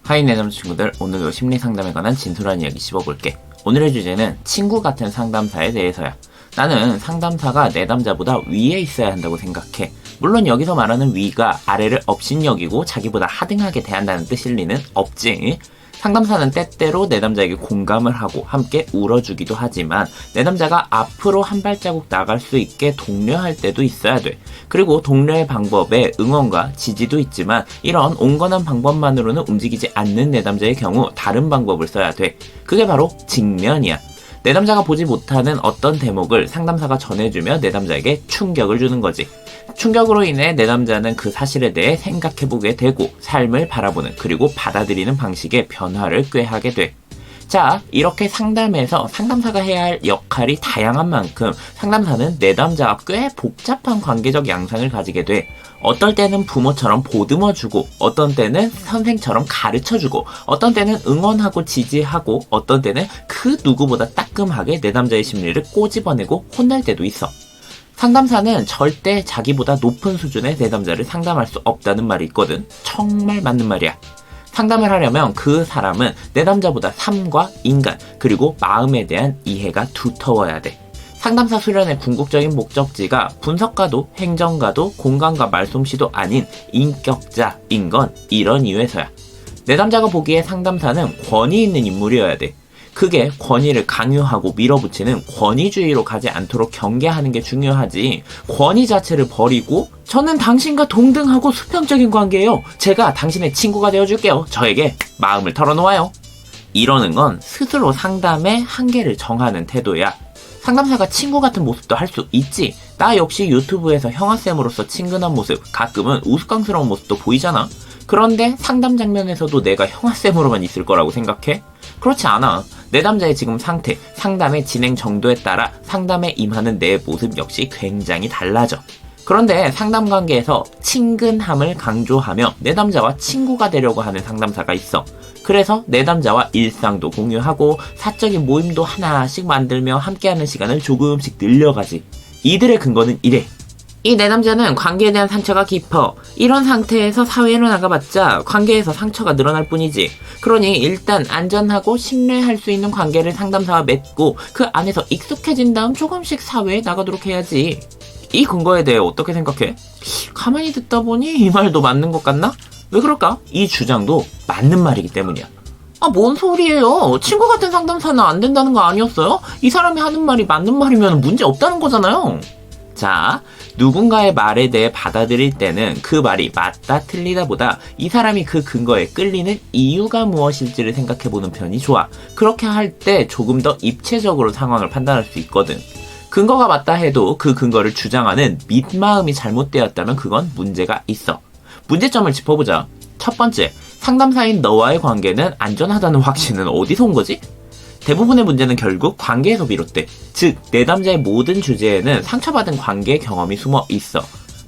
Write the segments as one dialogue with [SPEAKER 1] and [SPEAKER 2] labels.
[SPEAKER 1] 하이 내 남자친구들, 오늘도 심리상담에 관한 진솔한 이야기 씹어볼게. 오늘의 주제는 친구 같은 상담사에 대해서야. 나는 상담사가 내담자보다 위에 있어야 한다고 생각해. 물론 여기서 말하는 위가 아래를 업신여기고 자기보다 하등하게 대한다는 뜻일 리는 없지. 상담사는 때때로 내담자에게 공감을 하고 함께 울어주기도 하지만 내담자가 앞으로 한 발자국 나갈 수 있게 독려할 때도 있어야 돼. 그리고 독려의 방법에 응원과 지지도 있지만 이런 온건한 방법만으로는 움직이지 않는 내담자의 경우 다른 방법을 써야 돼. 그게 바로 직면이야. 내담자가 보지 못하는 어떤 대목을 상담사가 전해주며 내담자에게 충격을 주는 거지. 충격으로 인해 내담자는 그 사실에 대해 생각해보게 되고 삶을 바라보는 그리고 받아들이는 방식의 변화를 꾀하게 돼. 자, 이렇게 상담에서 상담사가 해야 할 역할이 다양한 만큼 상담사는 내담자와 꽤 복잡한 관계적 양상을 가지게 돼. 어떨 때는 부모처럼 보듬어주고, 어떤 때는 선생처럼 가르쳐주고, 어떤 때는 응원하고 지지하고, 어떤 때는 그 누구보다 따끔하게 내담자의 심리를 꼬집어내고 혼날 때도 있어. 상담사는 절대 자기보다 높은 수준의 내담자를 상담할 수 없다는 말이 있거든. 정말 맞는 말이야. 상담을 하려면 그 사람은 내담자보다 삶과 인간, 그리고 마음에 대한 이해가 두터워야 돼. 상담사 수련의 궁극적인 목적지가 분석가도 행정가도 공간과 말솜씨도 아닌 인격자인 건 이런 이유에서야. 내담자가 보기에 상담사는 권위 있는 인물이어야 돼. 그게 권위를 강요하고 밀어붙이는 권위주의로 가지 않도록 경계하는 게 중요하지. 권위 자체를 버리고 저는 당신과 동등하고 수평적인 관계예요. 제가 당신의 친구가 되어줄게요. 저에게 마음을 털어놓아요. 이러는 건 스스로 상담의 한계를 정하는 태도야. 상담사가 친구 같은 모습도 할 수 있지. 나 역시 유튜브에서 형아쌤으로서 친근한 모습, 가끔은 우스꽝스러운 모습도 보이잖아. 그런데 상담 장면에서도 내가 형아쌤으로만 있을 거라고 생각해? 그렇지 않아. 내담자의 지금 상태, 상담의 진행 정도에 따라 상담에 임하는 내 모습 역시 굉장히 달라져. 그런데 상담 관계에서 친근함을 강조하며 내담자와 친구가 되려고 하는 상담사가 있어. 그래서 내담자와 일상도 공유하고 사적인 모임도 하나씩 만들며 함께하는 시간을 조금씩 늘려가지. 이들의 근거는 이래. 이 내담자는 관계에 대한 상처가 깊어. 이런 상태에서 사회로 나가봤자 관계에서 상처가 늘어날 뿐이지. 그러니 일단 안전하고 신뢰할 수 있는 관계를 상담사와 맺고 그 안에서 익숙해진 다음 조금씩 사회에 나가도록 해야지. 이 근거에 대해 어떻게 생각해? 가만히 듣다 보니 이 말도 맞는 것 같나? 왜 그럴까? 이 주장도 맞는 말이기 때문이야. 아, 뭔 소리예요? 친구 같은 상담사는 안 된다는 거 아니었어요? 이 사람이 하는 말이 맞는 말이면 문제 없다는 거잖아요. 자, 누군가의 말에 대해 받아들일 때는 그 말이 맞다 틀리다 보다 이 사람이 그 근거에 끌리는 이유가 무엇일지를 생각해보는 편이 좋아. 그렇게 할 때 조금 더 입체적으로 상황을 판단할 수 있거든. 근거가 맞다 해도 그 근거를 주장하는 밑마음이 잘못되었다면 그건 문제가 있어. 문제점을 짚어보자. 첫 번째, 상담사인 너와의 관계는 안전하다는 확신은 어디서 온 거지? 대부분의 문제는 결국 관계에서 비롯돼. 즉, 내담자의 모든 주제에는 상처받은 관계 경험이 숨어 있어.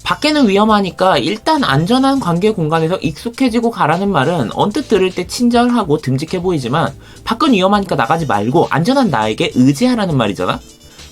[SPEAKER 1] 밖에는 위험하니까 일단 안전한 관계 공간에서 익숙해지고 가라는 말은 언뜻 들을 때 친절하고 듬직해 보이지만 밖은 위험하니까 나가지 말고 안전한 나에게 의지하라는 말이잖아?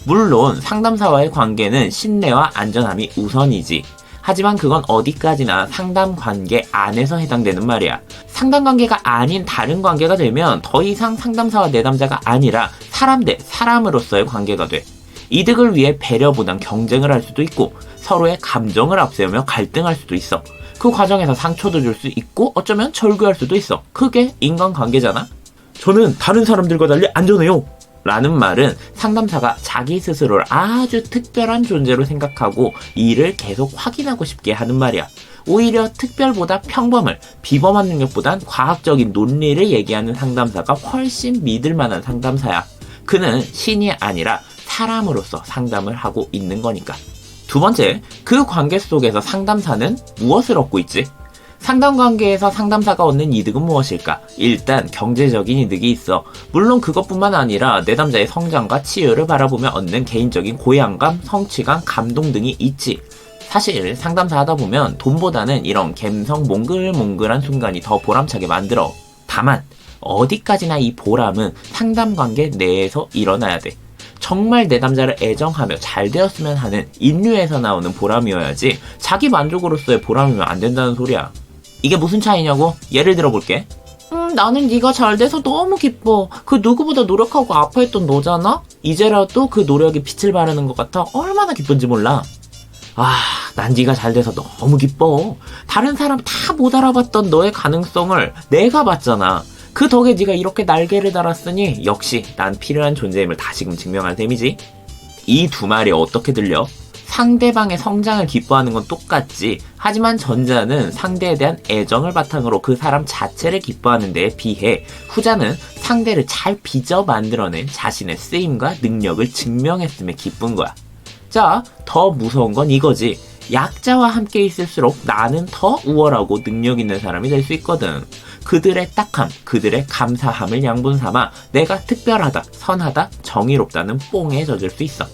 [SPEAKER 1] 물론 상담사와의 관계는 신뢰와 안전함이 우선이지. 하지만 그건 어디까지나 상담 관계 안에서 해당되는 말이야. 상담 관계가 아닌 다른 관계가 되면 더 이상 상담사와 내담자가 아니라 사람 대 사람으로서의 관계가 돼. 이득을 위해 배려보단 경쟁을 할 수도 있고 서로의 감정을 앞세우며 갈등할 수도 있어. 그 과정에서 상처도 줄 수 있고 어쩌면 절규할 수도 있어. 그게 인간관계잖아. 저는 다른 사람들과 달리 안전해요 라는 말은 상담사가 자기 스스로를 아주 특별한 존재로 생각하고 이를 계속 확인하고 싶게 하는 말이야. 오히려 특별보다 평범을, 비범한 능력보단 과학적인 논리를 얘기하는 상담사가 훨씬 믿을 만한 상담사야. 그는 신이 아니라 사람으로서 상담을 하고 있는 거니까. 두 번째, 그 관계 속에서 상담사는 무엇을 얻고 있지? 상담관계에서 상담사가 얻는 이득은 무엇일까? 일단 경제적인 이득이 있어. 물론 그것뿐만 아니라 내담자의 성장과 치유를 바라보며 얻는 개인적인 고향감, 성취감, 감동 등이 있지. 사실 상담사 하다 보면 돈보다는 이런 감성 몽글몽글한 순간이 더 보람차게 만들어. 다만 어디까지나 이 보람은 상담관계 내에서 일어나야 돼. 정말 내담자를 애정하며 잘 되었으면 하는 인류에서 나오는 보람이어야지 자기 만족으로서의 보람이면 안 된다는 소리야. 이게 무슨 차이냐고? 예를 들어볼게. 나는 네가 잘 돼서 너무 기뻐. 그 누구보다 노력하고 아파했던 너잖아? 이제라도 그 노력이 빛을 발하는 것 같아 얼마나 기쁜지 몰라. 난 네가 잘 돼서 너무 기뻐. 다른 사람 다 못 알아봤던 너의 가능성을 내가 봤잖아. 그 덕에 네가 이렇게 날개를 달았으니 역시 난 필요한 존재임을 다시금 증명한 셈이지. 이 두 말이 어떻게 들려? 상대방의 성장을 기뻐하는 건 똑같지. 하지만 전자는 상대에 대한 애정을 바탕으로 그 사람 자체를 기뻐하는 데에 비해 후자는 상대를 잘 빚어 만들어낸 자신의 쓰임과 능력을 증명했음에 기쁜 거야. 자, 더 무서운 건 이거지. 약자와 함께 있을수록 나는 더 우월하고 능력 있는 사람이 될 수 있거든. 그들의 딱함, 그들의 감사함을 양분 삼아 내가 특별하다, 선하다, 정의롭다는 뽕에 젖을 수 있어.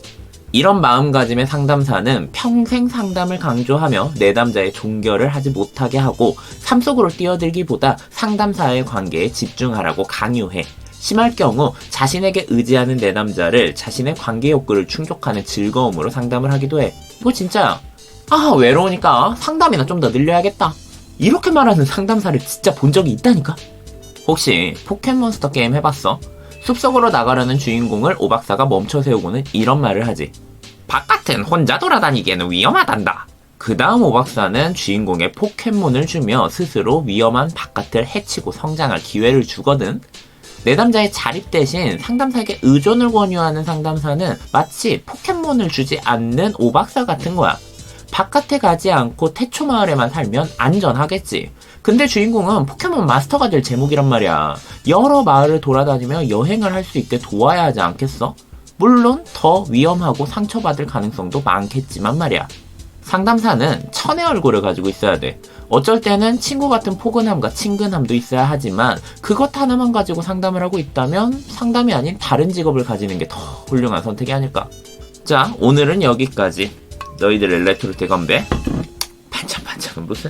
[SPEAKER 1] 이런 마음가짐의 상담사는 평생 상담을 강조하며 내담자의 종결을 하지 못하게 하고 삶 속으로 뛰어들기보다 상담사의 관계에 집중하라고 강요해. 심할 경우 자신에게 의지하는 내담자를 자신의 관계 욕구를 충족하는 즐거움으로 상담을 하기도 해. 이거 진짜야. 외로우니까 상담이나 좀 더 늘려야겠다. 이렇게 말하는 상담사를 진짜 본 적이 있다니까? 혹시 포켓몬스터 게임 해봤어? 숲속으로 나가려는 주인공을 오박사가 멈춰 세우고는 이런 말을 하지. 바깥은 혼자 돌아다니기에는 위험하단다. 그 다음 오박사는 주인공에 포켓몬을 주며 스스로 위험한 바깥을 해치고 성장할 기회를 주거든. 내담자의 자립 대신 상담사에게 의존을 권유하는 상담사는 마치 포켓몬을 주지 않는 오박사 같은 거야. 바깥에 가지 않고 태초 마을에만 살면 안전하겠지. 근데 주인공은 포켓몬 마스터가 될 제목이란 말이야. 여러 마을을 돌아다니며 여행을 할 수 있게 도와야 하지 않겠어? 물론 더 위험하고 상처받을 가능성도 많겠지만 말이야. 상담사는 천의 얼굴을 가지고 있어야 돼. 어쩔 때는 친구 같은 포근함과 친근함도 있어야 하지만 그것 하나만 가지고 상담을 하고 있다면 상담이 아닌 다른 직업을 가지는 게 더 훌륭한 선택이 아닐까. 자, 오늘은 여기까지. 너희들의 레트로 대건배 반짝반짝은 무슨